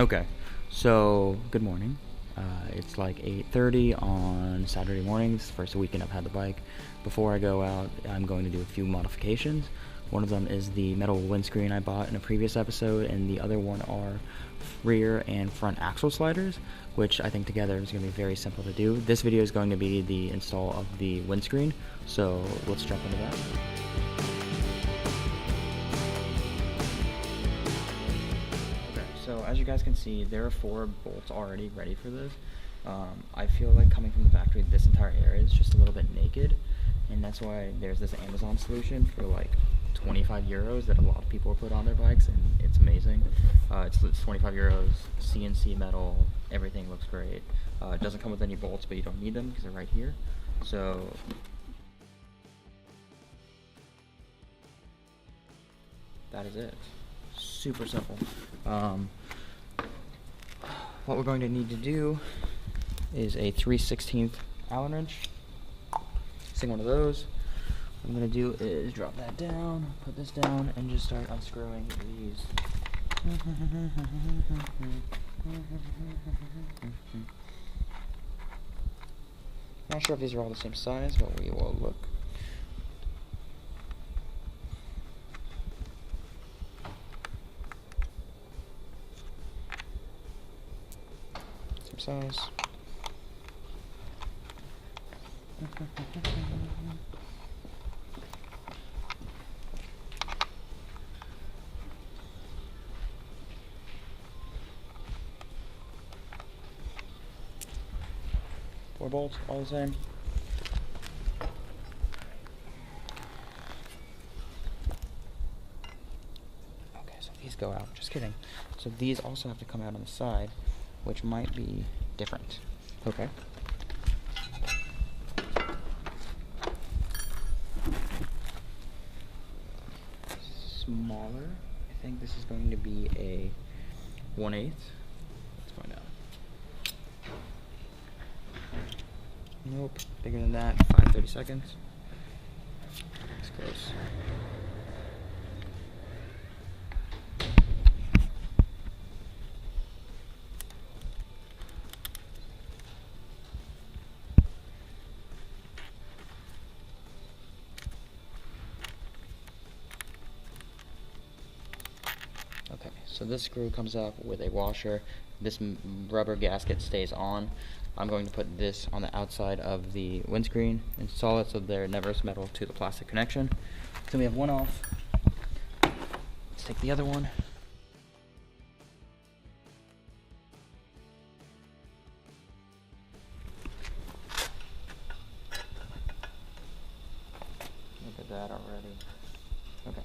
Okay, so good morning. It's like 8:30 on Saturday morning. It's the first weekend I've had the bike. Before I go out, I'm going to do a few modifications. One of them is the metal windscreen I bought in a previous episode, and the other one are rear and front axle sliders, which I think together is going to be very simple to do. This video is going to be the install of the windscreen, so let's jump into that. So as you guys can see, there are 4 bolts already ready for this. I feel like coming from the factory, this entire area is just a little bit naked, and that's why there's this Amazon solution for like 25 euros that a lot of people will put on their bikes, and it's amazing. It's 25 euros, CNC metal, everything looks great. It doesn't come with any bolts, but you don't need them because they're right here. So that is it. Super simple. What we're going to need to do is a 3/16 Allen wrench. Sing one of those. What I'm going to do is drop that down, put this down, and just start unscrewing these. Not sure if these are all the same size, but we will look. Size. Four bolts, all the same. Okay, so these go out. Just kidding. So these also have to come out on the side, which might be different. Okay. Smaller. I think this is going to be a 1/8. Let's find out. Nope. Bigger than that. 5/32. It's close. Okay, so this screw comes up with a washer. This rubber gasket stays on. I'm going to put this on the outside of the windscreen, install it so there never is metal to the plastic connection. So we have one off. Let's take the other one. Look at that already. Okay.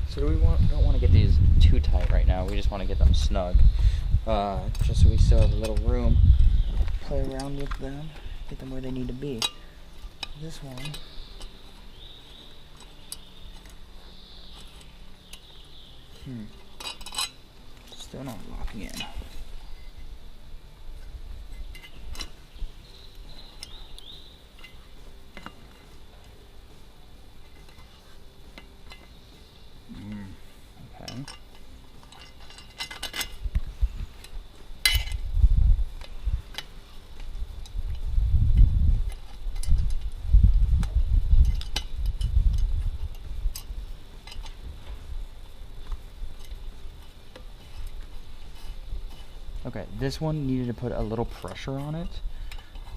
So don't want to get these too tight right now. We just want to get them snug, just so we still have a little room to play around with them, get them where they need to be. This one, still not locking in. Okay. Okay, this one needed to put a little pressure on it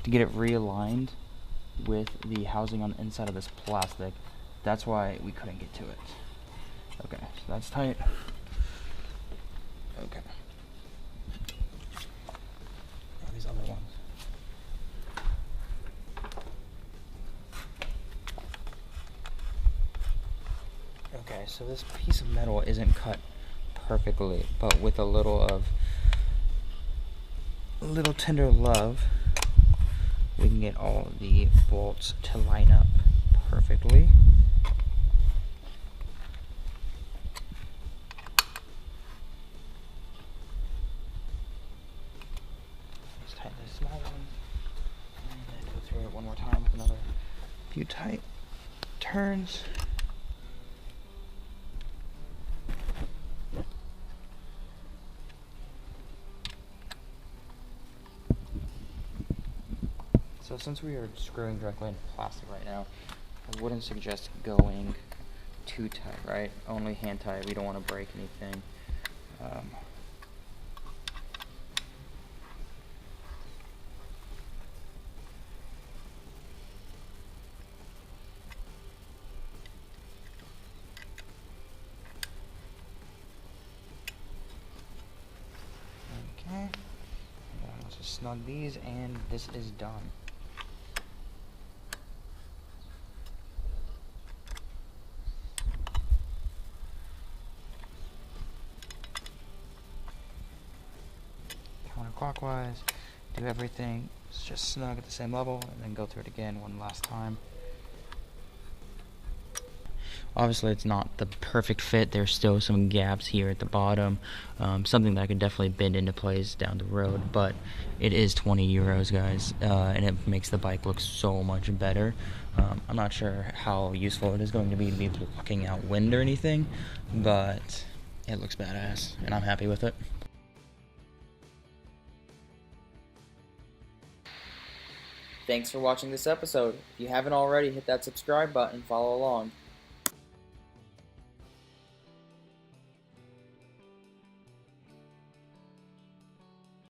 to get it realigned with the housing on the inside of this plastic. That's why we couldn't get to it. Okay, so that's tight. Okay. Now these other ones. Okay, so this piece of metal isn't cut perfectly, but with a little tender love, we can get all the bolts to line up perfectly. Tighten this small one, and then go through it one more time with another few tight turns. So since we are screwing directly into plastic right now, I wouldn't suggest going too tight, right? Only hand tight. We don't want to break anything. Okay. And then let's just snug these, and this is done. Counterclockwise, do everything. It's just snug at the same level, and then go through it again one last time. Obviously, it's not the perfect fit. There's still some gaps here at the bottom, something that I could definitely bend into place down the road, but it is 20 euros, guys, and it makes the bike look so much better. I'm not sure how useful it is going to be blocking out wind or anything, but it looks badass, and I'm happy with it. Thanks for watching this episode. If you haven't already, hit that subscribe button and follow along.